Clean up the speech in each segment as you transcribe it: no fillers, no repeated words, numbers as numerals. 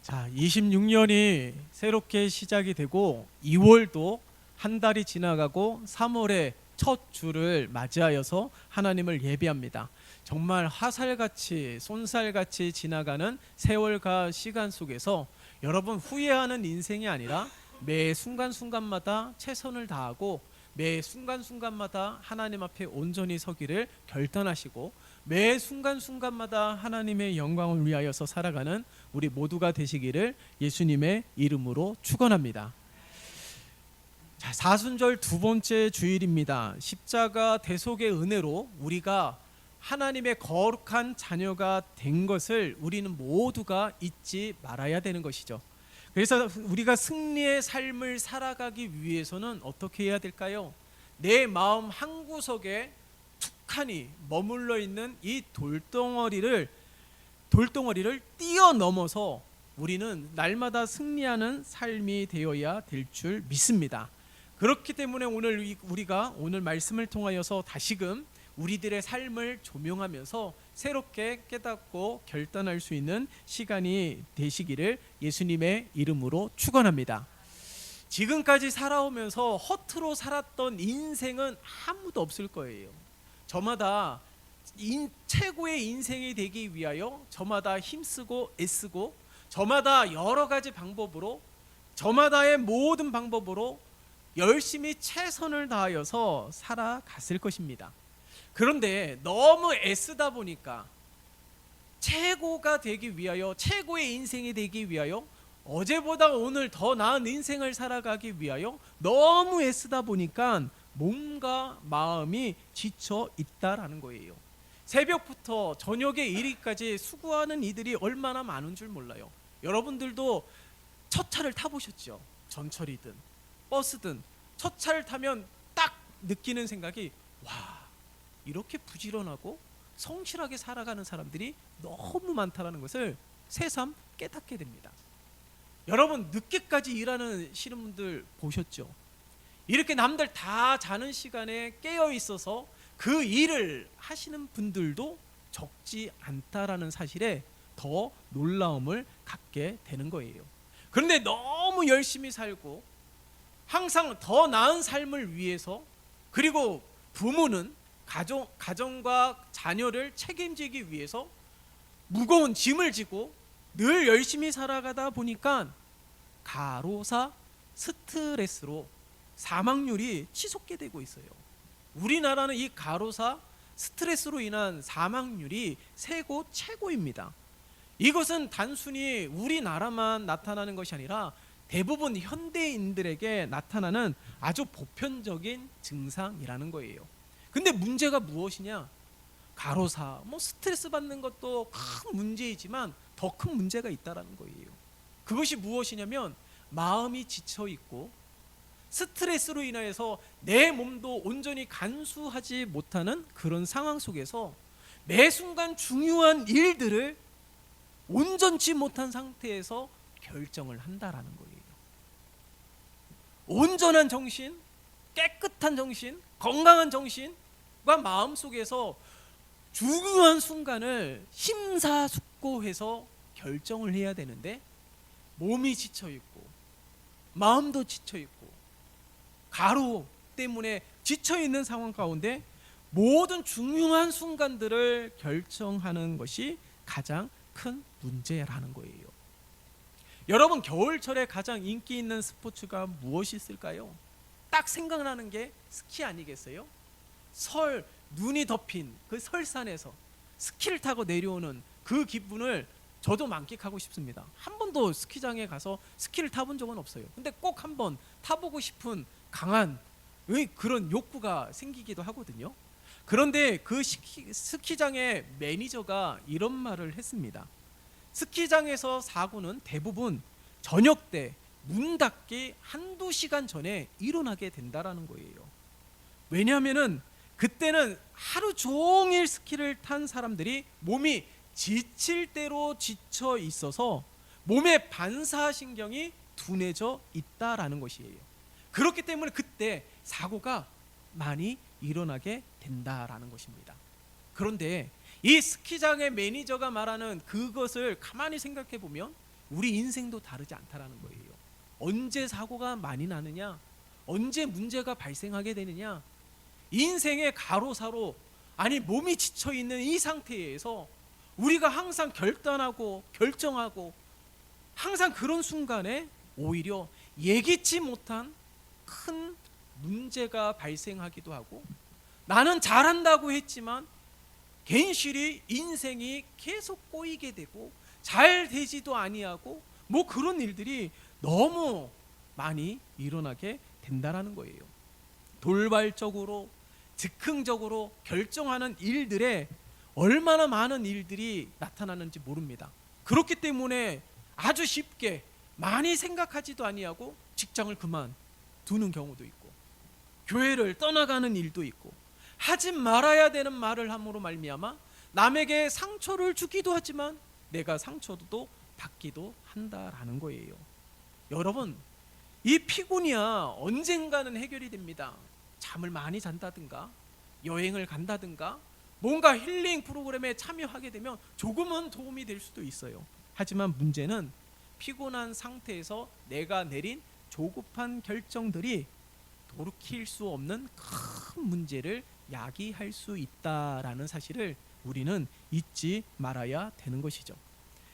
자, 26년이 새롭게 시작이 되고 2월도 한 달이 지나가고 3월의 첫 주를 맞이하여서 하나님을 예배합니다. 정말 화살같이 쏜살같이 지나가는 세월과 시간 속에서 여러분 후회하는 인생이 아니라 매 순간순간마다 최선을 다하고 매 순간순간마다 하나님 앞에 온전히 서기를 결단하시고 매 순간순간마다 하나님의 영광을 위하여서 살아가는 우리 모두가 되시기를 예수님의 이름으로 축원합니다. 자, 사순절 두 번째 주일입니다. 십자가 대속의 은혜로 우리가 하나님의 거룩한 자녀가 된 것을 우리는 모두가 잊지 말아야 되는 것이죠. 그래서 우리가 승리의 삶을 살아가기 위해서는 어떻게 해야 될까요? 내 마음 한구석에 툭하니 머물러 있는 이 돌덩어리를 뛰어넘어서 우리는 날마다 승리하는 삶이 되어야 될 줄 믿습니다. 그렇기 때문에 우리가 오늘 말씀을 통하여서 다시금 우리들의 삶을 조명하면서 새롭게 깨닫고 결단할 수 있는 시간이 되시기를 예수님의 이름으로 축원합니다. 지금까지 살아오면서 허투루 살았던 인생은 아무도 없을 거예요. 저마다 최고의 인생이 되기 위하여 저마다 힘쓰고 애쓰고 저마다 여러 가지 방법으로 저마다의 모든 방법으로 열심히 최선을 다하여서 살아갔을 것입니다. 그런데 너무 애쓰다 보니까 최고가 되기 위하여 최고의 인생이 되기 위하여 어제보다 오늘 더 나은 인생을 살아가기 위하여 너무 애쓰다 보니까 몸과 마음이 지쳐 있다라는 거예요. 새벽부터 저녁에 이르기까지 수고하는 이들이 얼마나 많은 줄 몰라요. 여러분들도 첫 차를 타보셨죠? 전철이든 버스든 첫 차를 타면 딱 느끼는 생각이 와, 이렇게 부지런하고 성실하게 살아가는 사람들이 너무 많다는 것을 새삼 깨닫게 됩니다. 여러분 늦게까지 일하는 분들 보셨죠? 이렇게 남들 다 자는 시간에 깨어 있어서 그 일을 하시는 분들도 적지 않다라는 사실에 더 놀라움을 갖게 되는 거예요. 그런데 너무 열심히 살고 항상 더 나은 삶을 위해서, 그리고 부모는 가정과 자녀를 책임지기 위해서 무거운 짐을 지고 늘 열심히 살아가다 보니까 가로사 스트레스로 사망률이 치솟게 되고 있어요. 우리나라는 이 가로사 스트레스로 인한 사망률이 세계 최고입니다. 이것은 단순히 우리나라만 나타나는 것이 아니라 대부분 현대인들에게 나타나는 아주 보편적인 증상이라는 거예요. 근데 문제가 무엇이냐? 가로사, 스트레스 받는 것도 큰 문제이지만 더 큰 문제가 있다라는 거예요. 그것이 무엇이냐면 마음이 지쳐 있고 스트레스로 인하여서 내 몸도 온전히 간수하지 못하는 그런 상황 속에서 매 순간 중요한 일들을 온전치 못한 상태에서 결정을 한다라는 거예요. 온전한 정신, 깨끗한 정신, 건강한 정신과 마음 속에서 중요한 순간을 심사숙고해서 결정을 해야 되는데 몸이 지쳐있고 마음도 지쳐있고 가루 때문에 지쳐있는 상황 가운데 모든 중요한 순간들을 결정하는 것이 가장 큰 문제라는 거예요. 여러분, 겨울철에 가장 인기 있는 스포츠가 무엇이 있을까요? 딱 생각나는 게 스키 아니겠어요? 눈이 덮인 그 설산에서 스키를 타고 내려오는 그 기분을 저도 만끽하고 싶습니다. 한 번도 스키장에 가서 스키를 타본 적은 없어요. 근데 꼭 한번 타보고 싶은 강한 그런 욕구가 생기기도 하거든요. 그런데 그 스키장의 매니저가 이런 말을 했습니다. 스키장에서 사고는 대부분 저녁 때 문 닫기 한두 시간 전에 일어나게 된다라는 거예요. 왜냐하면은 그때는 하루 종일 스키를 탄 사람들이 몸이 지칠 대로 지쳐 있어서 몸의 반사신경이 둔해져 있다라는 것이에요. 그렇기 때문에 그때 사고가 많이 일어나게 된다라는 것입니다. 그런데 이 스키장의 매니저가 말하는 그것을 가만히 생각해 보면 우리 인생도 다르지 않다라는 거예요. 언제 사고가 많이 나느냐, 언제 문제가 발생하게 되느냐, 인생의 가로사로, 아니 몸이 지쳐있는 이 상태에서 우리가 항상 결단하고 결정하고 항상 그런 순간에 오히려 예기치 못한 큰 문제가 발생하기도 하고, 나는 잘한다고 했지만 괜시리 인생이 계속 꼬이게 되고 잘 되지도 아니하고 뭐 그런 일들이 너무 많이 일어나게 된다라는 거예요. 돌발적으로 즉흥적으로 결정하는 일들에 얼마나 많은 일들이 나타나는지 모릅니다. 그렇기 때문에 아주 쉽게 많이 생각하지도 아니하고 직장을 그만두는 경우도 있고, 교회를 떠나가는 일도 있고, 하지 말아야 되는 말을 함으로 말미암아 남에게 상처를 주기도 하지만 내가 상처도 받기도 한다라는 거예요. 여러분, 이 피곤이야 언젠가는 해결이 됩니다. 잠을 많이 잔다든가 여행을 간다든가 뭔가 힐링 프로그램에 참여하게 되면 조금은 도움이 될 수도 있어요. 하지만 문제는 피곤한 상태에서 내가 내린 조급한 결정들이 돌이킬 수 없는 큰 문제를 야기할 수 있다라는 사실을 우리는 잊지 말아야 되는 것이죠.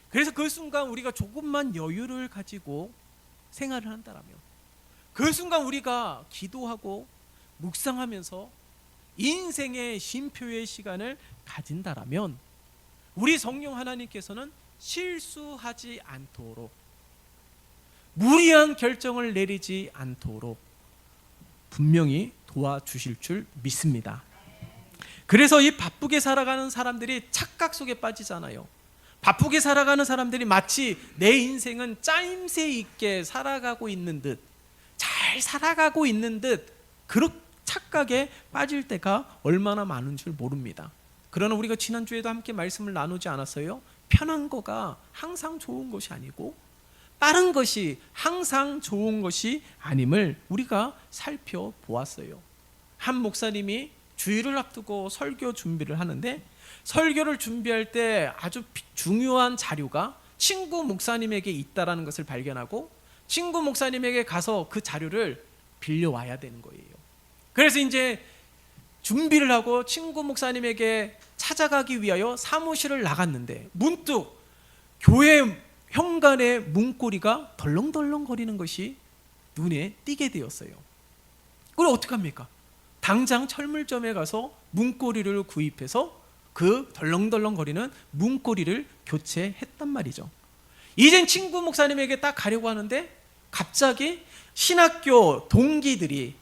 그래서 그 순간 우리가 조금만 여유를 가지고 생활을 한다라면, 그 순간 우리가 기도하고 묵상하면서 인생의 쉼표의 시간을 가진다라면 우리 성령 하나님께서는 실수하지 않도록, 무리한 결정을 내리지 않도록 분명히 도와주실 줄 믿습니다. 그래서 이 바쁘게 살아가는 사람들이 착각 속에 빠지잖아요. 바쁘게 살아가는 사람들이 마치 내 인생은 짜임새 있게 살아가고 있는 듯, 잘 살아가고 있는 듯, 그런 착각에 빠질 때가 얼마나 많은 줄 모릅니다. 그러나 우리가 지난주에도 함께 말씀을 나누지 않았어요? 편한 거가 항상 좋은 것이 아니고 빠른 것이 항상 좋은 것이 아님을 우리가 살펴보았어요. 한 목사님이 주일을 앞두고 설교 준비를 하는데, 설교를 준비할 때 아주 중요한 자료가 친구 목사님에게 있다라는 것을 발견하고 친구 목사님에게 가서 그 자료를 빌려와야 되는 거예요. 그래서 이제 준비를 하고 친구 목사님에게 찾아가기 위하여 사무실을 나갔는데 문득 교회 현관의 문고리가 덜렁덜렁 거리는 것이 눈에 띄게 되었어요. 그럼 어떡합니까? 당장 철물점에 가서 문고리를 구입해서 그 덜렁덜렁 거리는 문고리를 교체했단 말이죠. 이젠 친구 목사님에게 딱 가려고 하는데 갑자기 신학교 동기들이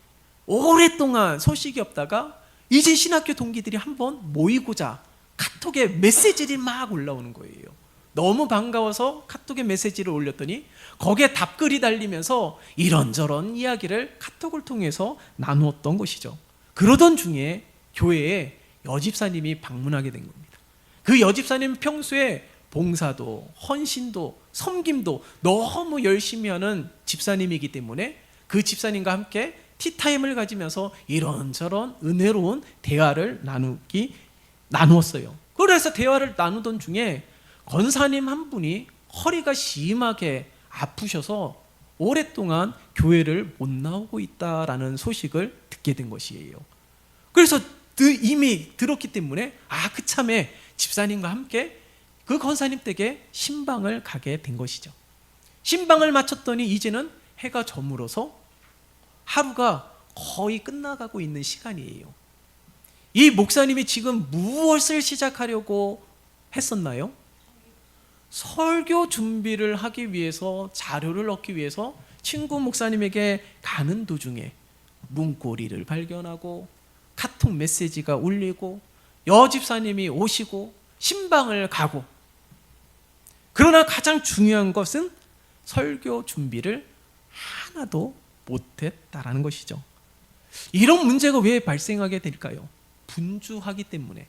오랫동안 소식이 없다가 이제 신학교 동기들이 한번 모이고자 카톡에 메시지를 막 올라오는 거예요. 너무 반가워서 카톡에 메시지를 올렸더니 거기에 답글이 달리면서 이런저런 이야기를 카톡을 통해서 나누었던 것이죠. 그러던 중에 교회에 여집사님이 방문하게 된 겁니다. 그 여집사님은 평소에 봉사도 헌신도 섬김도 너무 열심히 하는 집사님이기 때문에 그 집사님과 함께 티타임을 가지면서 이런저런 은혜로운 대화를 나누었어요. 그래서 대화를 나누던 중에 권사님 한 분이 허리가 심하게 아프셔서 오랫동안 교회를 못 나오고 있다라는 소식을 듣게 된 것이에요. 그래서 이미 들었기 때문에 그참에 집사님과 함께 그 권사님 댁에 신방을 가게 된 것이죠. 신방을 마쳤더니 이제는 해가 저물어서 하루가 거의 끝나가고 있는 시간이에요. 이 목사님이 지금 무엇을 시작하려고 했었나요? 설교 준비를 하기 위해서, 자료를 얻기 위해서 친구 목사님에게 가는 도중에 문고리를 발견하고 카톡 메시지가 울리고 여집사님이 오시고 신방을 가고, 그러나 가장 중요한 것은 설교 준비를 하나도 못했다라는 것이죠. 이런 문제가 왜 발생하게 될까요? 분주하기 때문에.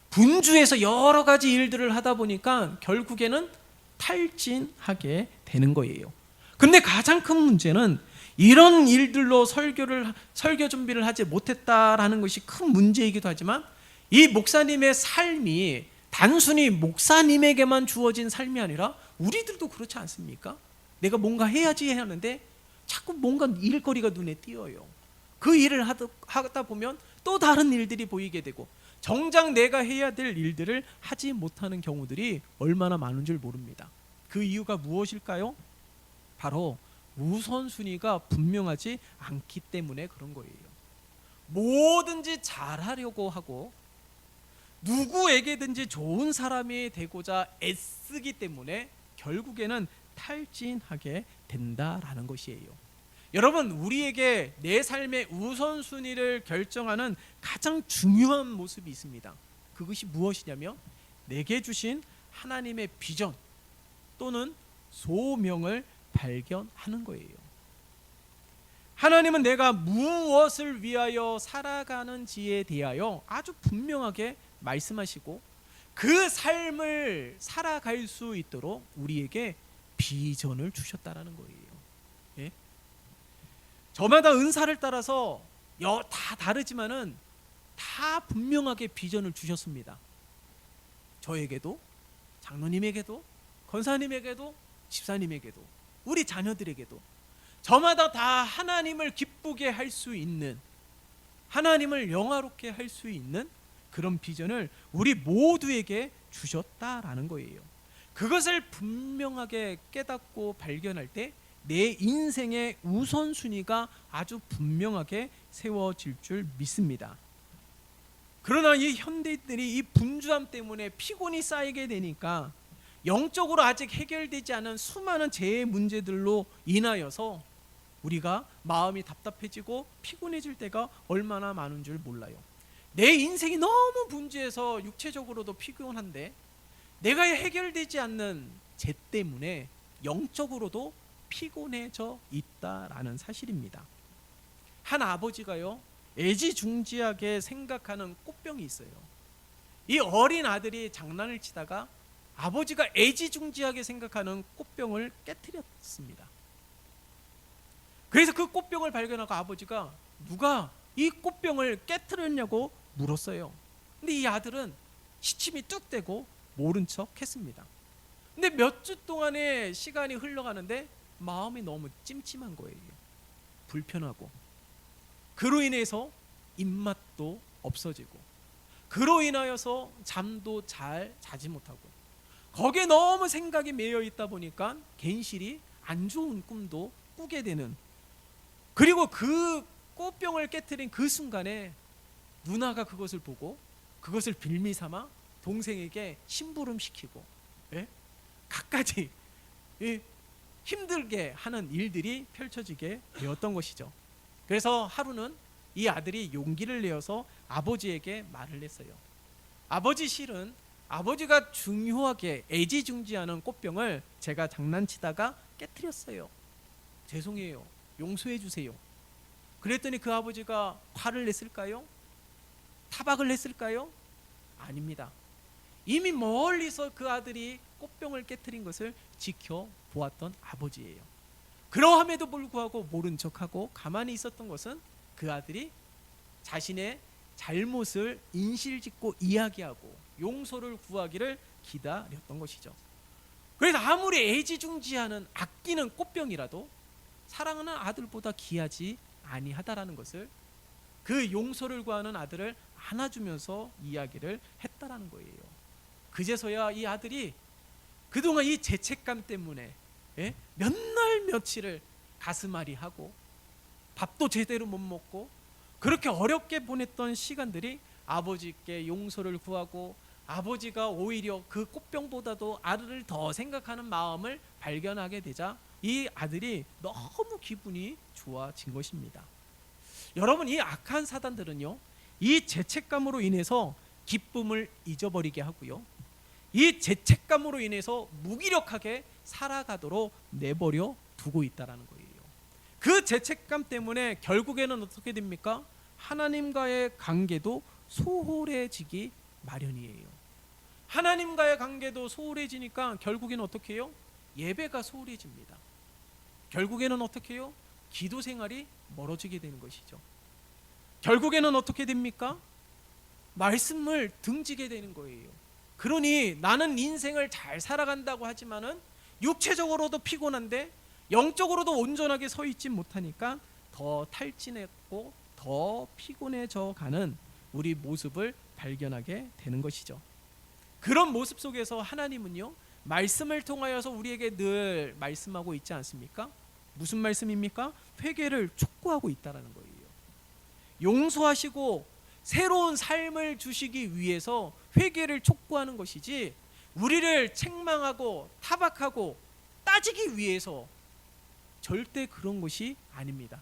분주해서 여러 가지 일들을 하다 보니까 결국에는 탈진하게 되는 거예요. 근데 가장 큰 문제는 이런 일들로 설교 준비를 하지 못했다라는 것이 큰 문제이기도 하지만, 이 목사님의 삶이 단순히 목사님에게만 주어진 삶이 아니라 우리들도 그렇지 않습니까? 내가 뭔가 해야지 하는데 자꾸 뭔가 일거리가 눈에 띄어요. 그 일을 하다 보면 또 다른 일들이 보이게 되고 정작 내가 해야 될 일들을 하지 못하는 경우들이 얼마나 많은 줄 모릅니다. 그 이유가 무엇일까요? 바로 우선순위가 분명하지 않기 때문에 그런 거예요. 뭐든지 잘하려고 하고 누구에게든지 좋은 사람이 되고자 애쓰기 때문에 결국에는 탈진하게 된다라는 것이에요. 여러분, 우리에게 내 삶의 우선순위를 결정하는 가장 중요한 모습이 있습니다. 그것이 무엇이냐면 내게 주신 하나님의 비전 또는 소명을 발견하는 거예요. 하나님은 내가 무엇을 위하여 살아가는지에 대하여 아주 분명하게 말씀하시고 그 삶을 살아갈 수 있도록 우리에게 비전을 주셨다라는 거예요. 예? 저마다 은사를 따라서 다 다르지만은 다 분명하게 비전을 주셨습니다. 저에게도, 장로님에게도, 권사님에게도, 집사님에게도, 우리 자녀들에게도 저마다 다 하나님을 기쁘게 할 수 있는, 하나님을 영화롭게 할 수 있는 그런 비전을 우리 모두에게 주셨다라는 거예요. 그것을 분명하게 깨닫고 발견할 때 내 인생의 우선순위가 아주 분명하게 세워질 줄 믿습니다. 그러나 이 현대인들이 이 분주함 때문에 피곤이 쌓이게 되니까 영적으로 아직 해결되지 않은 수많은 재해 문제들로 인하여서 우리가 마음이 답답해지고 피곤해질 때가 얼마나 많은 줄 몰라요. 내 인생이 너무 분주해서 육체적으로도 피곤한데 내가 해결되지 않는 죄 때문에 영적으로도 피곤해져 있다라는 사실입니다. 한 아버지가요, 애지중지하게 생각하는 꽃병이 있어요. 이 어린 아들이 장난을 치다가 아버지가 애지중지하게 생각하는 꽃병을 깨트렸습니다. 그래서 그 꽃병을 발견하고 아버지가 누가 이 꽃병을 깨트렸냐고 물었어요. 근데 이 아들은 시침이 뚝 떼고 모른 척 했습니다. 근데 몇 주 동안의 시간이 흘러가는데 마음이 너무 찜찜한 거예요. 불편하고, 그로 인해서 입맛도 없어지고, 그로 인하여서 잠도 잘 자지 못하고, 거기에 너무 생각이 매여 있다 보니까 괜시리 안 좋은 꿈도 꾸게 되는, 그리고 그 꽃병을 깨트린 그 순간에 누나가 그것을 보고 그것을 빌미 삼아 동생에게 심부름시키고, 예? 갖가지 힘들게 하는 일들이 펼쳐지게 되었던 것이죠. 그래서 하루는 이 아들이 용기를 내어서 아버지에게 말을 했어요. 아버지, 실은 아버지가 중요하게 애지중지하는 꽃병을 제가 장난치다가 깨트렸어요. 죄송해요. 용서해 주세요. 그랬더니 그 아버지가 화를 냈을까요? 타박을 했을까요? 아닙니다. 이미 멀리서 그 아들이 꽃병을 깨트린 것을 지켜보았던 아버지예요. 그러함에도 불구하고 모른 척하고 가만히 있었던 것은 그 아들이 자신의 잘못을 인실짓고 이야기하고 용서를 구하기를 기다렸던 것이죠. 그래서 아무리 애지중지하는 아끼는 꽃병이라도 사랑하는 아들보다 귀하지 아니하다라는 것을, 그 용서를 구하는 아들을 안아주면서 이야기를 했다라는 거예요. 그제서야 이 아들이 그동안 이 죄책감 때문에 몇 날 며칠을 가슴앓이하고 밥도 제대로 못 먹고 그렇게 어렵게 보냈던 시간들이 아버지께 용서를 구하고 아버지가 오히려 그 꽃병보다도 아들을 더 생각하는 마음을 발견하게 되자 이 아들이 너무 기분이 좋아진 것입니다. 여러분, 이 악한 사단들은요, 이 죄책감으로 인해서 기쁨을 잊어버리게 하고요, 이 죄책감으로 인해서 무기력하게 살아가도록 내버려 두고 있다는 거예요. 그 죄책감 때문에 결국에는 어떻게 됩니까? 하나님과의 관계도 소홀해지기 마련이에요. 하나님과의 관계도 소홀해지니까 결국에는 어떻게 해요? 예배가 소홀해집니다. 결국에는 어떻게 해요? 기도 생활이 멀어지게 되는 것이죠. 결국에는 어떻게 됩니까? 말씀을 등지게 되는 거예요. 그러니 나는 인생을 잘 살아간다고 하지만은 육체적으로도 피곤한데 영적으로도 온전하게 서 있지 못하니까 더 탈진했고 더 피곤해져 가는 우리 모습을 발견하게 되는 것이죠. 그런 모습 속에서 하나님은요, 말씀을 통하여서 우리에게 늘 말씀하고 있지 않습니까? 무슨 말씀입니까? 회개를 촉구하고 있다라는 거예요. 용서하시고 새로운 삶을 주시기 위해서 회개를 촉구하는 것이지, 우리를 책망하고 타박하고 따지기 위해서 절대 그런 것이 아닙니다.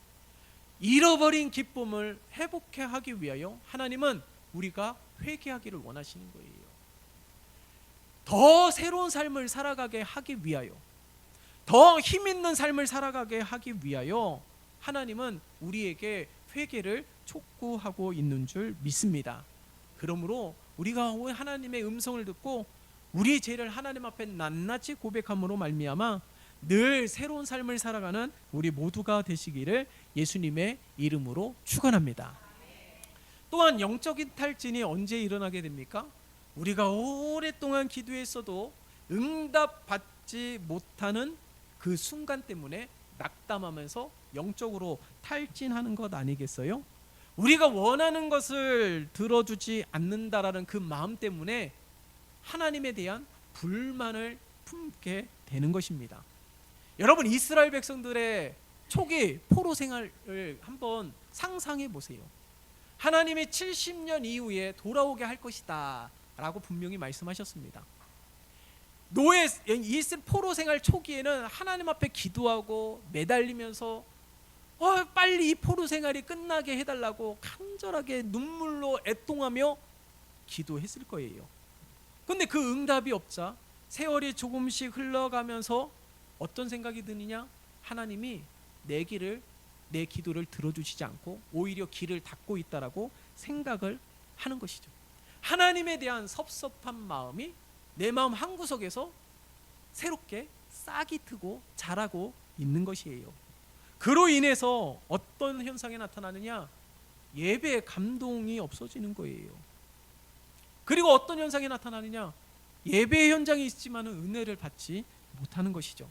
잃어버린 기쁨을 회복해 하기 위하여 하나님은 우리가 회개하기를 원하시는 거예요. 더 새로운 삶을 살아가게 하기 위하여, 더 힘있는 삶을 살아가게 하기 위하여 하나님은 우리에게 회개를 촉구하고 있는 줄 믿습니다. 그러므로 우리가 하나님의 음성을 듣고 우리의 죄를 하나님 앞에 낱낱이 고백함으로 말미암아 늘 새로운 삶을 살아가는 우리 모두가 되시기를 예수님의 이름으로 축원합니다. 또한 영적인 탈진이 언제 일어나게 됩니까? 우리가 오랫동안 기도했어도 응답받지 못하는 그 순간 때문에 낙담하면서 영적으로 탈진하는 것 아니겠어요? 우리가 원하는 것을 들어주지 않는다라는 그 마음 때문에 하나님에 대한 불만을 품게 되는 것입니다. 여러분, 이스라엘 백성들의 초기 포로 생활을 한번 상상해 보세요. 하나님이 70년 이후에 돌아오게 할 것이다 라고 분명히 말씀하셨습니다. 포로 생활 초기에는 하나님 앞에 기도하고 매달리면서 빨리 이 포로 생활이 끝나게 해달라고 간절하게 눈물로 애통하며 기도했을 거예요. 근데 그 응답이 없자 세월이 조금씩 흘러가면서 어떤 생각이 드느냐? 하나님이 내 기도를 들어주시지 않고 오히려 길을 닫고 있다라고 생각을 하는 것이죠. 하나님에 대한 섭섭한 마음이 내 마음 한구석에서 새롭게 싹이 트고 자라고 있는 것이에요. 그로 인해서 어떤 현상이 나타나느냐? 예배의 감동이 없어지는 거예요. 그리고 어떤 현상이 나타나느냐? 예배의 현장이 있지만 은혜를 받지 못하는 것이죠.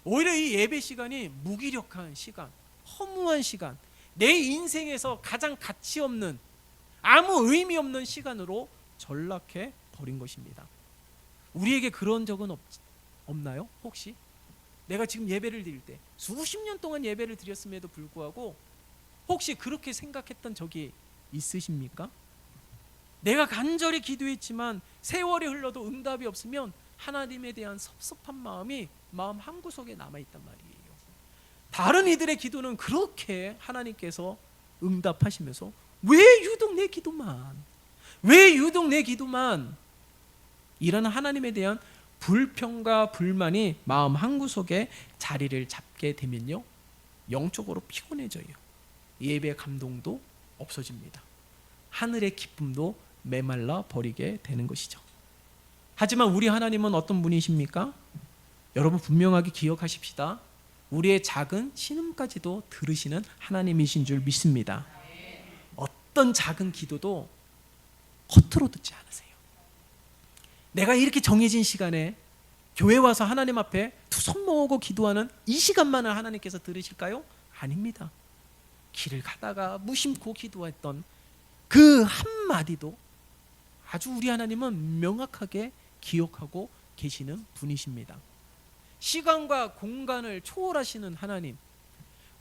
오히려 이 예배 시간이 무기력한 시간, 허무한 시간, 내 인생에서 가장 가치 없는, 아무 의미 없는 시간으로 전락해 버린 것입니다. 우리에게 그런 적은 없나요? 혹시 내가 지금 예배를 드릴 때 수십 년 동안 예배를 드렸음에도 불구하고 혹시 그렇게 생각했던 적이 있으십니까? 내가 간절히 기도했지만 세월이 흘러도 응답이 없으면 하나님에 대한 섭섭한 마음이 마음 한구석에 남아있단 말이에요. 다른 이들의 기도는 그렇게 하나님께서 응답하시면서 왜 유독 내 기도만 이런 하나님에 대한 불평과 불만이 마음 한구석에 자리를 잡게 되면요, 영적으로 피곤해져요. 예배 감동도 없어집니다. 하늘의 기쁨도 메말라 버리게 되는 것이죠. 하지만 우리 하나님은 어떤 분이십니까? 여러분 분명하게 기억하십시다. 우리의 작은 신음까지도 들으시는 하나님이신 줄 믿습니다. 어떤 작은 기도도 겉으로 듣지 않으세요. 내가 이렇게 정해진 시간에 교회 와서 하나님 앞에 두 손 모으고 기도하는 이 시간만을 하나님께서 들으실까요? 아닙니다. 길을 가다가 무심코 기도했던 그 한마디도 아주 우리 하나님은 명확하게 기억하고 계시는 분이십니다. 시간과 공간을 초월하시는 하나님,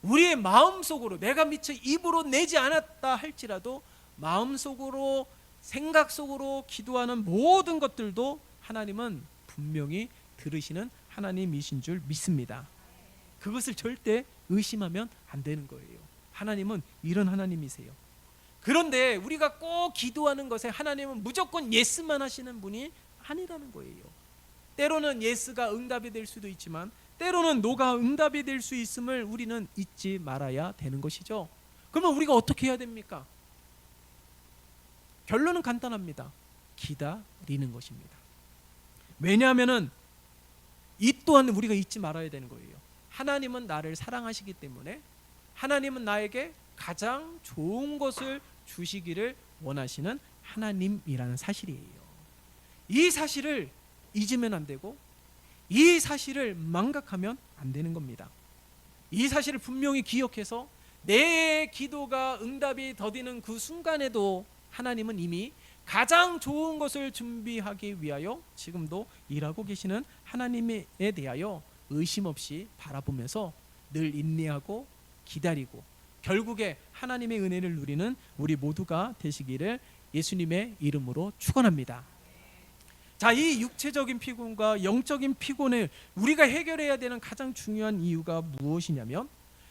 우리의 마음속으로 내가 미처 입으로 내지 않았다 할지라도 마음속으로, 생각 속으로 기도하는 모든 것들도 하나님은 분명히 들으시는 하나님이신 줄 믿습니다. 그것을 절대 의심하면 안 되는 거예요. 하나님은 이런 하나님이세요. 그런데 우리가 꼭 기도하는 것에 하나님은 무조건 예스만 하시는 분이 아니라는 거예요. 때로는 예스가 응답이 될 수도 있지만 때로는 노가 응답이 될 수 있음을 우리는 잊지 말아야 되는 것이죠. 그러면 우리가 어떻게 해야 됩니까? 결론은 간단합니다. 기다리는 것입니다. 왜냐하면 이 또한 우리가 잊지 말아야 되는 거예요. 하나님은 나를 사랑하시기 때문에 하나님은 나에게 가장 좋은 것을 주시기를 원하시는 하나님이라는 사실이에요. 이 사실을 잊으면 안 되고 이 사실을 망각하면 안 되는 겁니다. 이 사실을 분명히 기억해서 내 기도가 응답이 더디는 그 순간에도 하나님은 이미 가장 좋은 것을 준비하기 위하여 지금도 일하고 계시는 하나님에 대하여 의심 없이 바라보면서 늘 인내하고 기다리고 결국에 하나님의 은혜를 누리는 우리 모두가 되시기를 예수님의 이름으로 축원합니다. 자, 이 육체적인 피곤과 영적인 피곤을 우리가 해결해야 되는 가장 중요한 이유가 무엇이냐면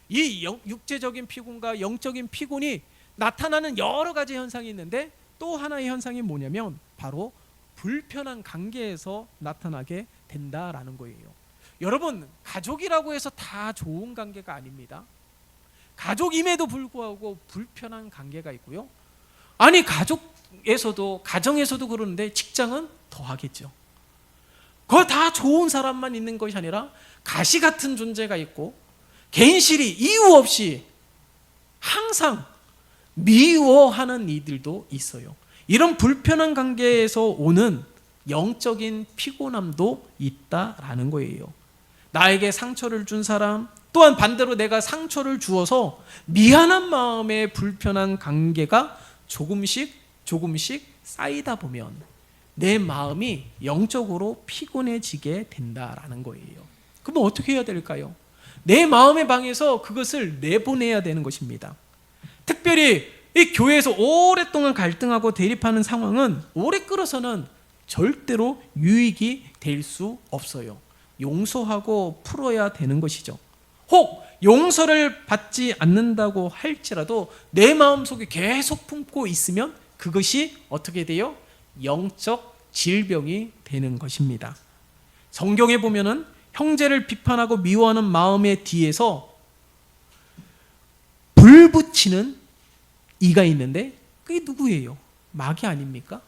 이 육체적인 피곤과 영적인 피곤이 나타나는 여러 가지 현상이 있는데 또 하나의 현상이 뭐냐면 바로 불편한 관계에서 나타나게 된다라는 거예요. 여러분, 가족이라고 해서 다 좋은 관계가 아닙니다. 가족임에도 불구하고 불편한 관계가 있고요. 아니, 가정에서도 그러는데 직장은 더하겠죠. 그거 다 좋은 사람만 있는 것이 아니라 가시 같은 존재가 있고 괜시리 이유 없이 항상 미워하는 이들도 있어요. 이런 불편한 관계에서 오는 영적인 피곤함도 있다라는 거예요. 나에게 상처를 준 사람, 또한 반대로 내가 상처를 주어서 미안한 마음에 불편한 관계가 조금씩 쌓이다 보면 내 마음이 영적으로 피곤해지게 된다라는 거예요. 그럼 어떻게 해야 될까요? 내 마음의 방에서 그것을 내보내야 되는 것입니다. 특별히 이 교회에서 오랫동안 갈등하고 대립하는 상황은 오래 끌어서는 절대로 유익이 될 수 없어요. 용서하고 풀어야 되는 것이죠. 혹 용서를 받지 않는다고 할지라도 내 마음속에 계속 품고 있으면 그것이 어떻게 돼요? 영적 질병이 되는 것입니다. 성경에 보면은 형제를 비판하고 미워하는 마음의 뒤에서 불 붙이는 이가 있는데 그게 누구예요? 마귀 아닙니까?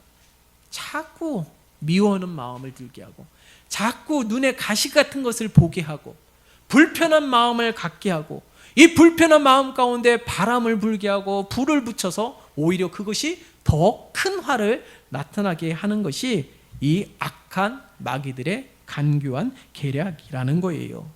자꾸 미워하는 마음을 들게 하고 자꾸 눈에 가시 같은 것을 보게 하고 불편한 마음을 갖게 하고 이 불편한 마음 가운데 바람을 불게 하고 불을 붙여서 오히려 그것이 더 큰 화를 나타나게 하는 것이 이 악한 마귀들의 간교한 계략이라는 거예요.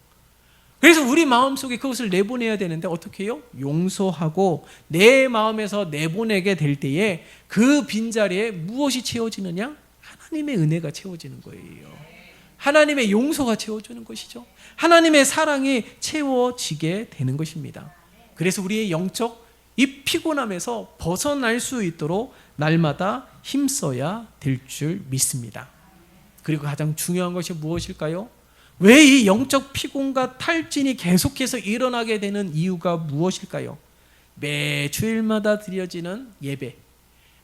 그래서 우리 마음속에 그것을 내보내야 되는데 어떻게 해요? 용서하고 내 마음에서 내보내게 될 때에 그 빈자리에 무엇이 채워지느냐? 하나님의 은혜가 채워지는 거예요. 하나님의 용서가 채워주는 것이죠. 하나님의 사랑이 채워지게 되는 것입니다. 그래서 우리의 영적 이 피곤함에서 벗어날 수 있도록 날마다 힘써야 될 줄 믿습니다. 그리고 가장 중요한 것이 무엇일까요? 왜 이 영적 피곤과 탈진이 계속해서 일어나게 되는 이유가 무엇일까요? 매 주일마다 드려지는 예배,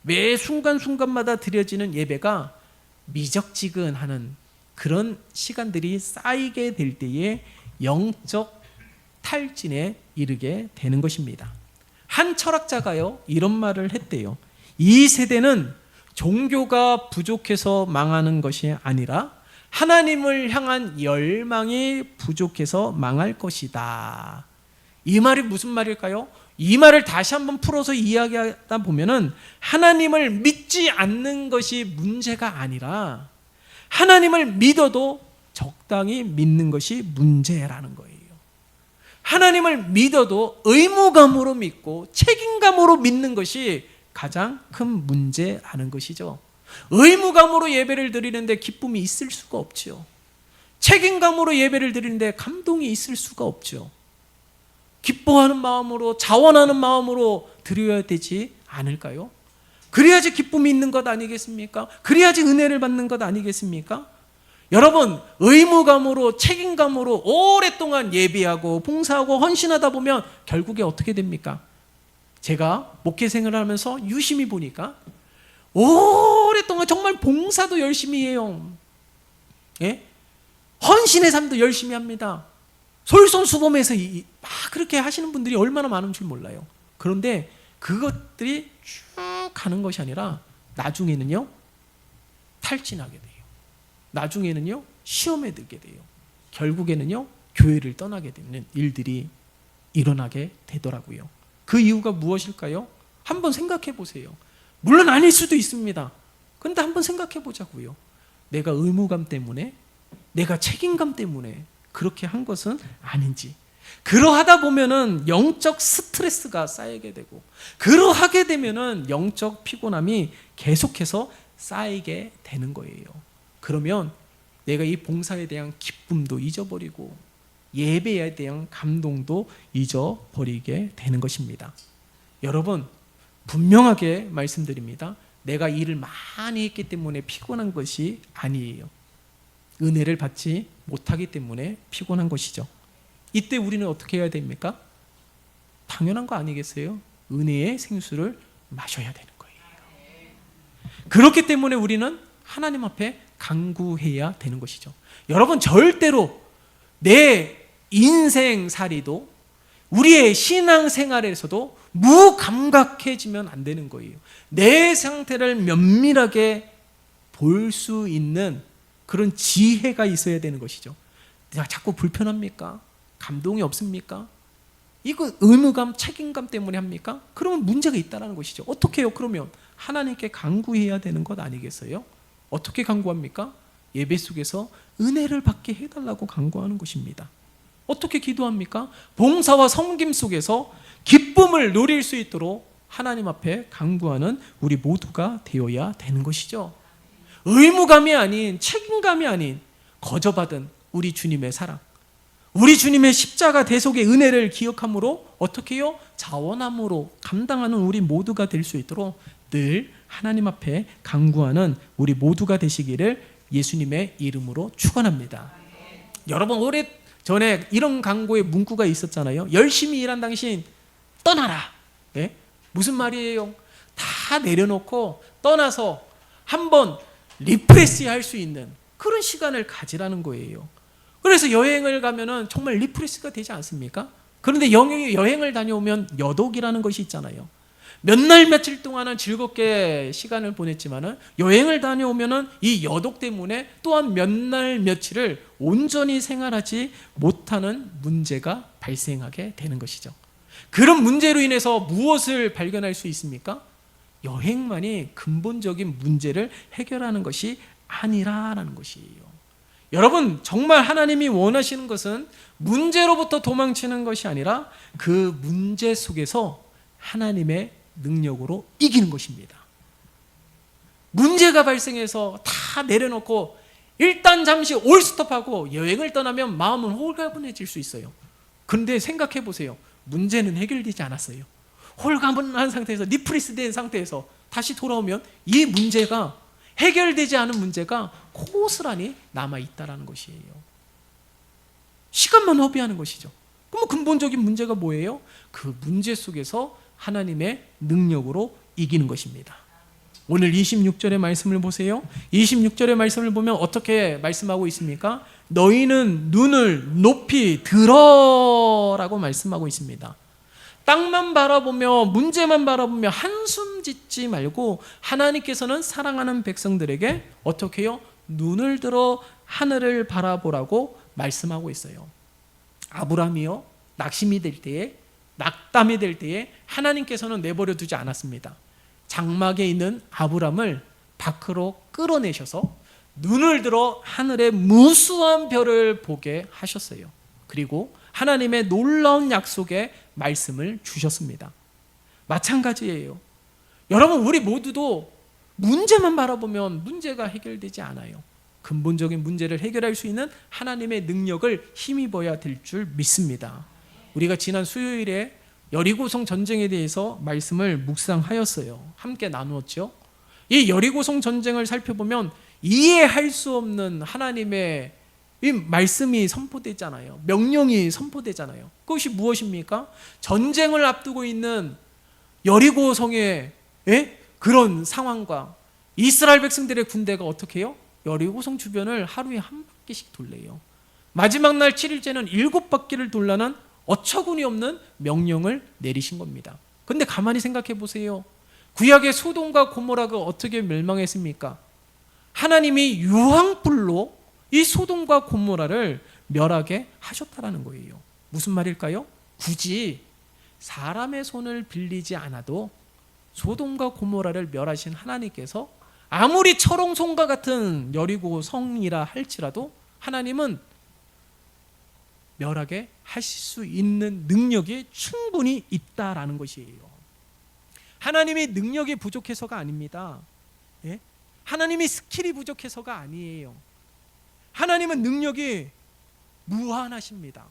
매 순간순간마다 드려지는 예배가 미적지근하는 그런 시간들이 쌓이게 될 때에 영적 탈진에 이르게 되는 것입니다. 한 철학자가요 이런 말을 했대요. 이 세대는 종교가 부족해서 망하는 것이 아니라 하나님을 향한 열망이 부족해서 망할 것이다. 이 말이 무슨 말일까요? 이 말을 다시 한번 풀어서 이야기하다 보면은 하나님을 믿지 않는 것이 문제가 아니라 하나님을 믿어도 적당히 믿는 것이 문제라는 거예요. 하나님을 믿어도 의무감으로 믿고 책임감으로 믿는 것이 가장 큰 문제라는 것이죠. 의무감으로 예배를 드리는데 기쁨이 있을 수가 없죠. 책임감으로 예배를 드리는데 감동이 있을 수가 없죠. 기뻐하는 마음으로 자원하는 마음으로 드려야 되지 않을까요? 그래야지 기쁨이 있는 것 아니겠습니까? 그래야지 은혜를 받는 것 아니겠습니까? 여러분, 의무감으로 책임감으로 오랫동안 예배하고 봉사하고 헌신하다 보면 결국에 어떻게 됩니까? 제가 목회생활을 하면서 유심히 보니까 오랫동안 정말 봉사도 열심히 해요. 예? 헌신의 삶도 열심히 합니다. 솔선수범해서 막 그렇게 하시는 분들이 얼마나 많은 줄 몰라요. 그런데 그것들이 쭉 가는 것이 아니라 나중에는요 탈진하게 돼요. 나중에는요 시험에 들게 돼요. 결국에는요 교회를 떠나게 되는 일들이 일어나게 되더라고요. 그 이유가 무엇일까요? 한번 생각해 보세요. 물론 아닐 수도 있습니다. 그런데 한번 생각해 보자고요. 내가 의무감 때문에 내가 책임감 때문에 그렇게 한 것은 아닌지, 그러하다 보면은 영적 스트레스가 쌓이게 되고, 그러하게 되면은 영적 피곤함이 계속해서 쌓이게 되는 거예요. 그러면 내가 이 봉사에 대한 기쁨도 잊어버리고 예배에 대한 감동도 잊어버리게 되는 것입니다. 여러분, 분명하게 말씀드립니다. 내가 일을 많이 했기 때문에 피곤한 것이 아니에요. 은혜를 받지 못하기 때문에 피곤한 것이죠. 이때 우리는 어떻게 해야 됩니까? 당연한 거 아니겠어요? 은혜의 생수를 마셔야 되는 거예요. 그렇기 때문에 우리는 하나님 앞에 간구해야 되는 것이죠. 여러분, 절대로 내 인생살이도 우리의 신앙생활에서도 무감각해지면 안 되는 거예요. 내 상태를 면밀하게 볼 수 있는 그런 지혜가 있어야 되는 것이죠. 내가 자꾸 불편합니까? 감동이 없습니까? 이거 의무감, 책임감 때문에 합니까? 그러면 문제가 있다는 것이죠. 어떻게 해요? 그러면 하나님께 간구해야 되는 것 아니겠어요? 어떻게 간구합니까? 예배 속에서 은혜를 받게 해달라고 간구하는 것입니다. 어떻게 기도합니까? 봉사와 섬김 속에서 기쁨을 누릴 수 있도록 하나님 앞에 간구하는 우리 모두가 되어야 되는 것이죠. 의무감이 아닌, 책임감이 아닌 거저받은 우리 주님의 사랑, 우리 주님의 십자가 대속의 은혜를 기억함으로 어떻게 해요? 자원함으로 감당하는 우리 모두가 될 수 있도록 늘 하나님 앞에 간구하는 우리 모두가 되시기를 예수님의 이름으로 축원합니다. 여러분, 오래전에 이런 간구의 문구가 있었잖아요. 열심히 일한 당신 떠나라. 네? 무슨 말이에요? 다 내려놓고 떠나서 한번 리프레시 할 수 있는 그런 시간을 가지라는 거예요. 그래서 여행을 가면은 정말 리프레시가 되지 않습니까? 그런데 여행을 다녀오면 여독이라는 것이 있잖아요. 몇 날 며칠 동안은 즐겁게 시간을 보냈지만은 여행을 다녀오면은 이 여독 때문에 또한 몇 날 며칠을 온전히 생활하지 못하는 문제가 발생하게 되는 것이죠. 그런 문제로 인해서 무엇을 발견할 수 있습니까? 여행만이 근본적인 문제를 해결하는 것이 아니라는 것이에요. 여러분, 정말 하나님이 원하시는 것은 문제로부터 도망치는 것이 아니라 그 문제 속에서 하나님의 능력으로 이기는 것입니다. 문제가 발생해서 다 내려놓고 일단 잠시 올스톱하고 여행을 떠나면 마음은 홀가분해질 수 있어요. 그런데 생각해 보세요. 문제는 해결되지 않았어요. 홀가분한 상태에서, 리프레시된 상태에서 다시 돌아오면 이 문제가, 해결되지 않은 문제가 고스란히 남아있다는 것이에요. 시간만 허비하는 것이죠. 그럼 근본적인 문제가 뭐예요? 그 문제 속에서 하나님의 능력으로 이기는 것입니다. 오늘 26절의 말씀을 보세요. 26절의 말씀을 보면 어떻게 말씀하고 있습니까? 너희는 눈을 높이 들어라고 말씀하고 있습니다. 땅만 바라보며 문제만 바라보며 한숨 짓지 말고 하나님께서는 사랑하는 백성들에게 어떻게 해요? 눈을 들어 하늘을 바라보라고 말씀하고 있어요. 아브라함이요, 낙심이 될 때에, 낙담이 될 때에 하나님께서는 내버려 두지 않았습니다. 장막에 있는 아브라함을 밖으로 끌어내셔서 눈을 들어 하늘의 무수한 별을 보게 하셨어요. 그리고 하나님의 놀라운 약속의 말씀을 주셨습니다. 마찬가지예요. 여러분, 우리 모두도 문제만 바라보면 문제가 해결되지 않아요. 근본적인 문제를 해결할 수 있는 하나님의 능력을 힘입어야 될 줄 믿습니다. 우리가 지난 수요일에 여리고성 전쟁에 대해서 말씀을 묵상하였어요. 함께 나누었죠. 이 여리고성 전쟁을 살펴보면 이해할 수 없는 하나님의 이 말씀이 선포되잖아요. 명령이 선포되잖아요. 그것이 무엇입니까? 전쟁을 앞두고 있는 여리고성의 그런 상황과 이스라엘 백성들의 군대가 어떻게 해요? 여리고성 주변을 하루에 한 바퀴씩 돌래요. 마지막 날 7일째는 7바퀴를 돌라는 어처구니 없는 명령을 내리신 겁니다. 그런데 가만히 생각해 보세요. 구약의 소돔과 고모라가 어떻게 멸망했습니까? 하나님이 유황불로 이 소돔과 고모라를 멸하게 하셨다라는 거예요. 무슨 말일까요? 굳이 사람의 손을 빌리지 않아도 소돔과 고모라를 멸하신 하나님께서 아무리 철옹성과 같은 여리고 성이라 할지라도 하나님은 멸하게 하실 수 있는 능력이 충분히 있다라는 것이에요. 하나님이 능력이 부족해서가 아닙니다. 예? 하나님이 스킬이 부족해서가 아니에요. 하나님은 능력이 무한하십니다.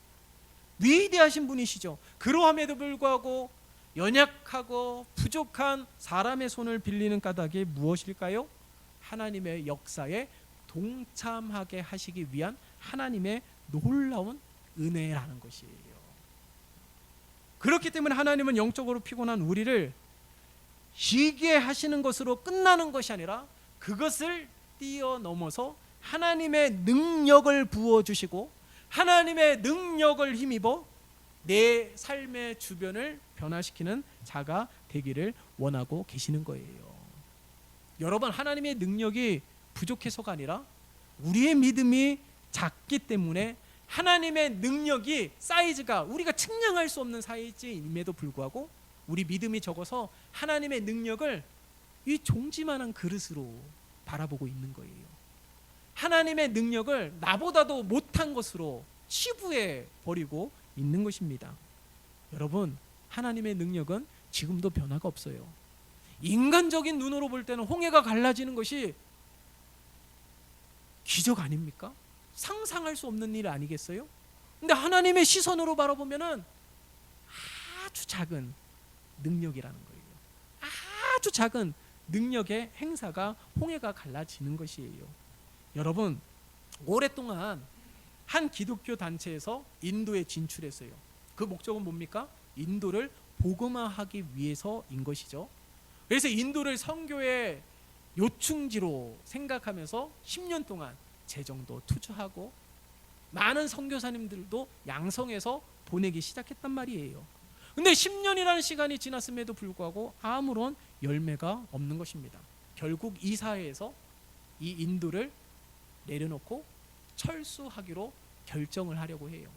위대하신 분이시죠. 그러함에도 불구하고 연약하고 부족한 사람의 손을 빌리는 까닭이 무엇일까요? 하나님의 역사에 동참하게 하시기 위한 하나님의 놀라운 은혜라는 것이에요. 그렇기 때문에 하나님은 영적으로 피곤한 우리를 쉬게 하시는 것으로 끝나는 것이 아니라 그것을 뛰어넘어서 하나님의 능력을 부어주시고 하나님의 능력을 힘입어 내 삶의 주변을 변화시키는 자가 되기를 원하고 계시는 거예요. 여러분, 하나님의 능력이 부족해서가 아니라 우리의 믿음이 작기 때문에 하나님의 능력이 사이즈가 우리가 측량할 수 없는 사이즈임에도 불구하고 우리 믿음이 적어서 하나님의 능력을 이 종지만한 그릇으로 바라보고 있는 거예요. 하나님의 능력을 나보다도 못한 것으로 치부해 버리고 있는 것입니다. 여러분, 하나님의 능력은 지금도 변화가 없어요. 인간적인 눈으로 볼 때는 홍해가 갈라지는 것이 기적 아닙니까? 상상할 수 없는 일 아니겠어요? 근데 하나님의 시선으로 바라보면은 아주 작은 능력이라는 거예요. 아주 작은 능력의 행사가 홍해가 갈라지는 것이에요. 여러분, 오랫동안 한 기독교 단체에서 인도에 진출했어요. 그 목적은 뭡니까? 인도를 복음화하기 위해서인 것이죠. 그래서 인도를 선교의 요충지로 생각하면서 10년 동안 재정도 투자하고 많은 선교사님들도 양성해서 보내기 시작했단 말이에요. 근데 10년이라는 시간이 지났음에도 불구하고 아무런 열매가 없는 것입니다. 결국 이사회에서 이 인도를 내려놓고 철수하기로 결정을 하려고 해요.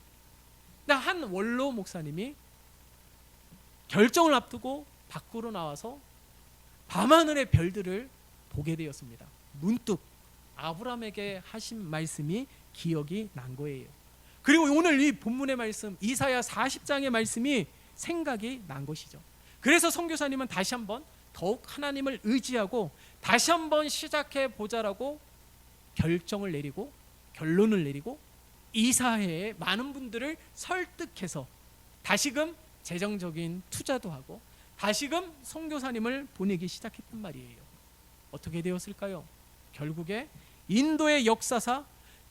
근데 한 원로 목사님이 결정을 앞두고 밖으로 나와서 밤하늘의 별들을 보게 되었습니다. 문득 아브라함에게 하신 말씀이 기억이 난 거예요. 그리고 오늘 이 본문의 말씀 이사야 40장의 말씀이 생각이 난 것이죠. 그래서 선교사님은 다시 한번 더욱 하나님을 의지하고 다시 한번 시작해 보자라고 결정을 내리고 결론을 내리고 이사회에 많은 분들을 설득해서 다시금 재정적인 투자도 하고 다시금 선교사님을 보내기 시작했단 말이에요. 어떻게 되었을까요? 결국에 인도의 역사사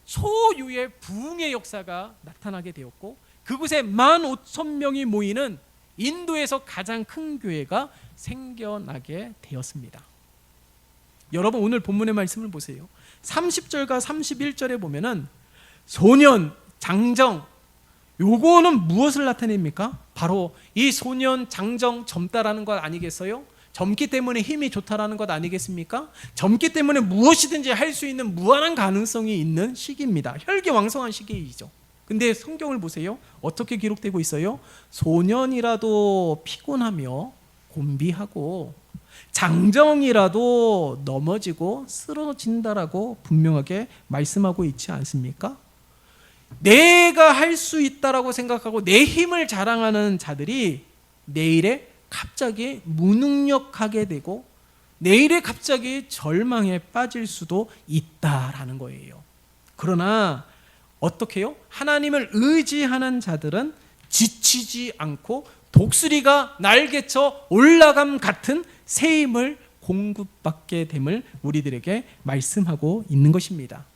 초유의 부흥의 역사가 나타나게 되었고 그곳에 15,000명이 모이는 인도에서 가장 큰 교회가 생겨나게 되었습니다. 여러분, 오늘 본문의 말씀을 보세요. 30절과 31절에 보면은 소년, 장정, 요거는 무엇을 나타냅니까? 바로 이 소년, 장정, 젊다라는 것 아니겠어요? 젊기 때문에 힘이 좋다라는 것 아니겠습니까? 젊기 때문에 무엇이든지 할 수 있는 무한한 가능성이 있는 시기입니다. 혈기왕성한 시기이죠. 근데 성경을 보세요. 어떻게 기록되고 있어요? 소년이라도 피곤하며 곤비하고 장정이라도 넘어지고 쓰러진다라고 분명하게 말씀하고 있지 않습니까? 내가 할 수 있다라고 생각하고 내 힘을 자랑하는 자들이 내일에 갑자기 무능력하게 되고 내일에 갑자기 절망에 빠질 수도 있다라는 거예요. 그러나 어떻게 해요? 하나님을 의지하는 자들은 지치지 않고 독수리가 날개쳐 올라감 같은 새 힘을 공급받게 됨을 우리들에게 말씀하고 있는 것입니다.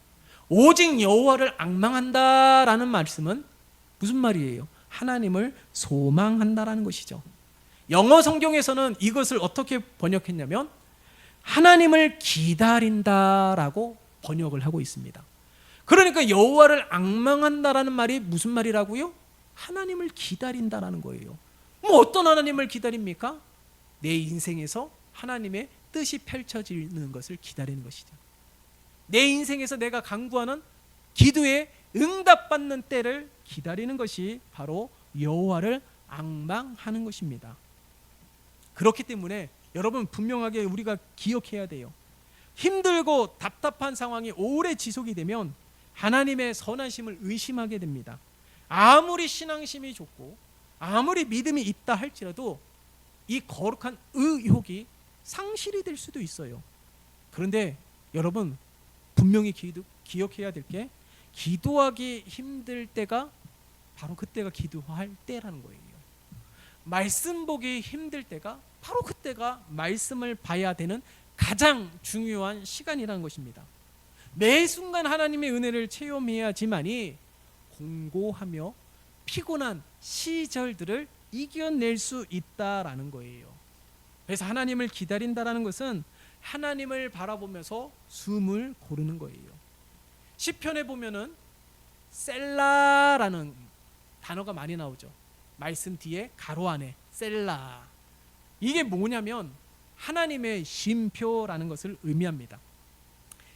오직 여호와를 앙망한다라는 말씀은 무슨 말이에요? 하나님을 소망한다라는 것이죠. 영어 성경에서는 이것을 어떻게 번역했냐면 하나님을 기다린다라고 번역을 하고 있습니다. 그러니까 여호와를 앙망한다라는 말이 무슨 말이라고요? 하나님을 기다린다라는 거예요. 뭐 어떤 하나님을 기다립니까? 내 인생에서 하나님의 뜻이 펼쳐지는 것을 기다리는 것이죠. 내 인생에서 내가 간구하는 기도에 응답받는 때를 기다리는 것이 바로 여호와를 앙망하는 것입니다. 그렇기 때문에 여러분 분명하게 우리가 기억해야 돼요. 힘들고 답답한 상황이 오래 지속이 되면 하나님의 선하심을 의심하게 됩니다. 아무리 신앙심이 좋고 아무리 믿음이 있다 할지라도 이 거룩한 의욕이 상실이 될 수도 있어요. 그런데 여러분 분명히 기억해야 될 게, 기도하기 힘들 때가 바로 그때가 기도할 때라는 거예요. 말씀 보기 힘들 때가 바로 그때가 말씀을 봐야 되는 가장 중요한 시간이라는 것입니다. 매 순간 하나님의 은혜를 체험해야지만이 공고하며 피곤한 시절들을 이겨낼 수 있다라는 거예요. 그래서 하나님을 기다린다라는 것은 하나님을 바라보면서 숨을 고르는 거예요. 시편에 보면은 셀라라는 단어가 많이 나오죠. 말씀 뒤에 가로 안에 셀라. 이게 뭐냐면 하나님의 쉼표라는 것을 의미합니다.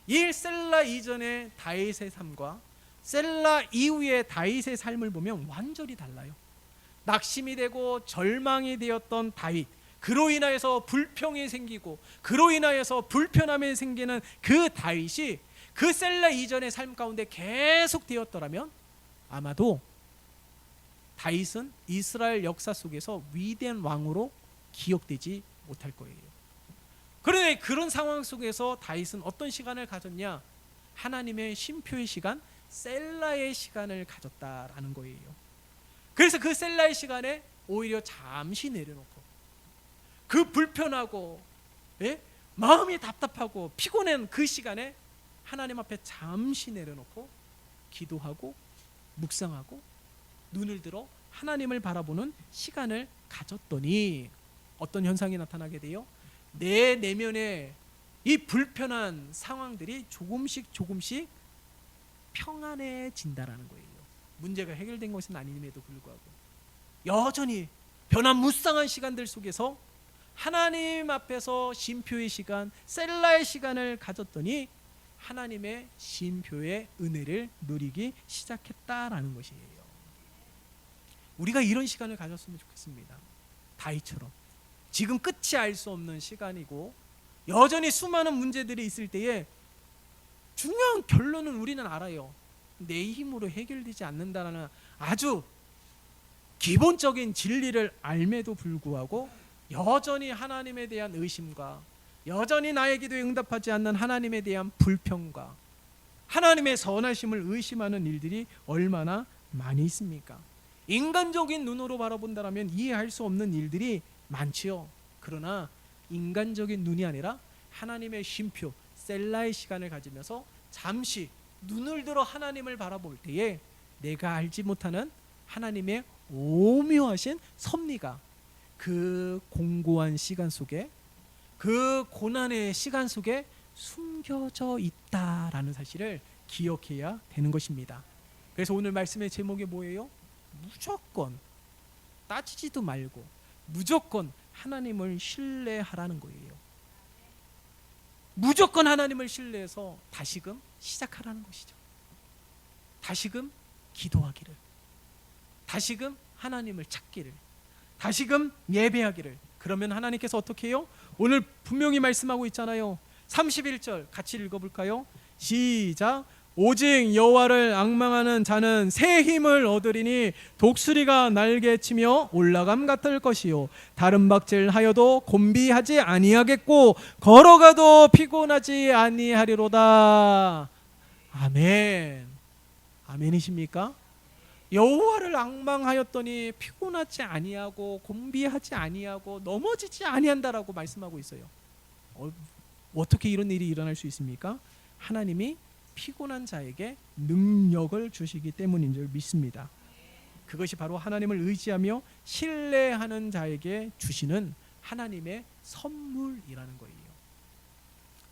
이 셀라 이전의 다윗의 삶과 셀라 이후의 다윗의 삶을 보면 완전히 달라요. 낙심이 되고 절망이 되었던 다윗, 그로 인하여서 불평이 생기고 그로 인하여서 불편함이 생기는 그 다윗이 그 셀라 이전의 삶 가운데 계속 되었더라면 아마도 다윗은 이스라엘 역사 속에서 위대한 왕으로 기억되지 못할 거예요. 그런데 그런 상황 속에서 다윗은 어떤 시간을 가졌냐? 하나님의 쉼표의 시간, 셀라의 시간을 가졌다라는 거예요. 그래서 그 셀라의 시간에 오히려 잠시 내려놓고 그 불편하고 마음이 답답하고 피곤한 그 시간에 하나님 앞에 잠시 내려놓고 기도하고 묵상하고 눈을 들어 하나님을 바라보는 시간을 가졌더니 어떤 현상이 나타나게 돼요? 내 내면에 이 불편한 상황들이 조금씩 평안해진다라는 거예요. 문제가 해결된 것은 아님에도 불구하고 여전히 변화무쌍한 시간들 속에서 하나님 앞에서 쉼표의 시간, 셀라의 시간을 가졌더니 하나님의 쉼표의 은혜를 누리기 시작했다라는 것이에요. 우리가 이런 시간을 가졌으면 좋겠습니다. 다윗처럼 지금 끝이 알 수 없는 시간이고 여전히 수많은 문제들이 있을 때에 중요한 결론은 우리는 알아요. 내 힘으로 해결되지 않는다는 아주 기본적인 진리를 알매도 불구하고 여전히 하나님에 대한 의심과 여전히 나의 기도에 응답하지 않는 하나님에 대한 불평과 하나님의 선하심을 의심하는 일들이 얼마나 많이 있습니까? 인간적인 눈으로 바라본다면 이해할 수 없는 일들이 많지요. 그러나 인간적인 눈이 아니라 하나님의 쉼표, 셀라의 시간을 가지면서 잠시 눈을 들어 하나님을 바라볼 때에 내가 알지 못하는 하나님의 오묘하신 섭리가 그 공고한 시간 속에, 그 고난의 시간 속에 숨겨져 있다라는 사실을 기억해야 되는 것입니다. 그래서 오늘 말씀의 제목이 뭐예요? 무조건 따지지도 말고 무조건 하나님을 신뢰하라는 거예요. 무조건 하나님을 신뢰해서 다시금 시작하라는 것이죠. 다시금 기도하기를, 다시금 하나님을 찾기를, 다시금 예배하기를. 그러면 하나님께서 어떻게 해요? 오늘 분명히 말씀하고 있잖아요. 31절 같이 읽어볼까요? 시작. 오직 여호와를 앙망하는 자는 새 힘을 얻으리니 독수리가 날개치며 올라감 같을 것이요 다른 박질하여도 곤비하지 아니하겠고 걸어가도 피곤하지 아니하리로다. 아멘. 아멘이십니까? 여호와를 앙망하였더니 피곤하지 아니하고 곤비하지 아니하고 넘어지지 아니한다라고 말씀하고 있어요. 어떻게 이런 일이 일어날 수 있습니까? 하나님이 피곤한 자에게 능력을 주시기 때문인 줄 믿습니다. 그것이 바로 하나님을 의지하며 신뢰하는 자에게 주시는 하나님의 선물이라는 거예요.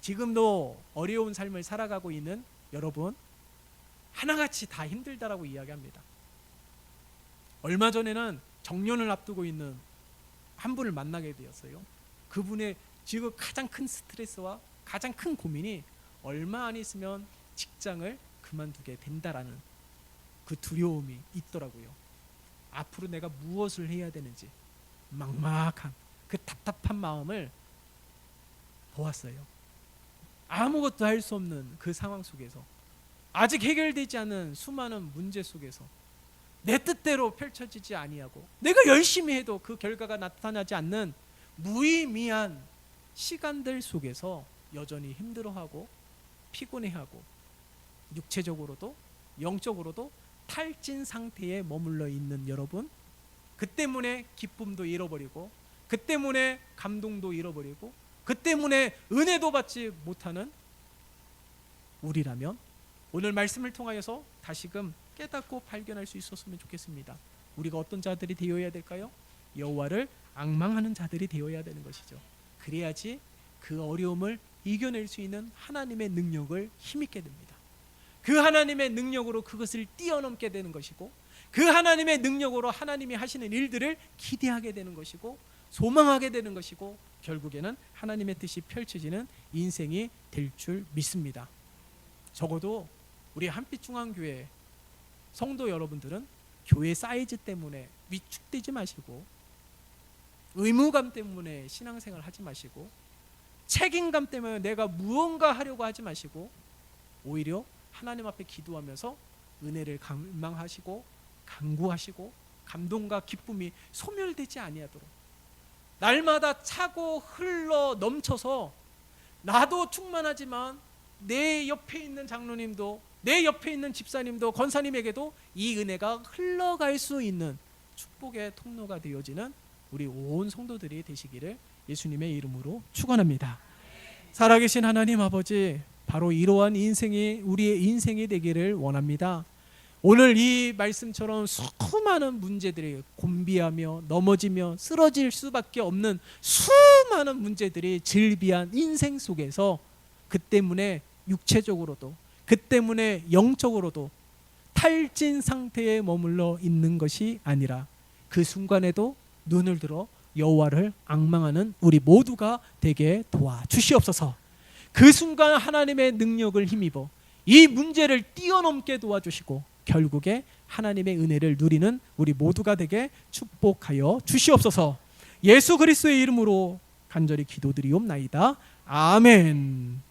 지금도 어려운 삶을 살아가고 있는 여러분, 하나같이 다 힘들다라고 이야기합니다. 얼마 전에는 정년을 앞두고 있는 한 분을 만나게 되었어요. 그분의 지금 가장 큰 스트레스와 가장 큰 고민이 얼마 안 있으면 직장을 그만두게 된다라는 그 두려움이 있더라고요. 앞으로 내가 무엇을 해야 되는지 막막한 그 답답한 마음을 보았어요. 아무것도 할 수 없는 그 상황 속에서 아직 해결되지 않은 수많은 문제 속에서 내 뜻대로 펼쳐지지 아니하고 내가 열심히 해도 그 결과가 나타나지 않는 무의미한 시간들 속에서 여전히 힘들어하고 피곤해하고 육체적으로도 영적으로도 탈진 상태에 머물러 있는 여러분, 그 때문에 기쁨도 잃어버리고 그 때문에 감동도 잃어버리고 그 때문에 은혜도 받지 못하는 우리라면 오늘 말씀을 통하여서 다시금 깨닫고 발견할 수 있었으면 좋겠습니다. 우리가 어떤 자들이 되어야 될까요? 여호와를 앙망하는 자들이 되어야 되는 것이죠. 그래야지 그 어려움을 이겨낼 수 있는 하나님의 능력을 힘입게 됩니다. 그 하나님의 능력으로 그것을 뛰어넘게 되는 것이고 그 하나님의 능력으로 하나님이 하시는 일들을 기대하게 되는 것이고 소망하게 되는 것이고 결국에는 하나님의 뜻이 펼쳐지는 인생이 될 줄 믿습니다. 적어도 우리 한빛중앙교회 성도 여러분들은 교회 사이즈 때문에 위축되지 마시고 의무감 때문에 신앙생활 하지 마시고 책임감 때문에 내가 무언가 하려고 하지 마시고 오히려 하나님 앞에 기도하면서 은혜를 갈망하시고 간구하시고 감동과 기쁨이 소멸되지 아니하도록 날마다 차고 흘러 넘쳐서 나도 충만하지만 내 옆에 있는 장로님도 내 옆에 있는 집사님도 권사님에게도 이 은혜가 흘러갈 수 있는 축복의 통로가 되어지는 우리 온 성도들이 되시기를 예수님의 이름으로 축원합니다. 살아계신 하나님 아버지, 바로 이러한 인생이 우리의 인생이 되기를 원합니다. 오늘 이 말씀처럼 수많은 문제들이 곤비하며 넘어지며 쓰러질 수밖에 없는 수많은 문제들이 즐비한 인생 속에서 그 때문에 육체적으로도 그 때문에 영적으로도 탈진 상태에 머물러 있는 것이 아니라 그 순간에도 눈을 들어 여호와를 앙망하는 우리 모두가 되게 도와주시옵소서. 그 순간 하나님의 능력을 힘입어 이 문제를 뛰어넘게 도와주시고 결국에 하나님의 은혜를 누리는 우리 모두가 되게 축복하여 주시옵소서. 예수 그리스도의 이름으로 간절히 기도드리옵나이다. 아멘.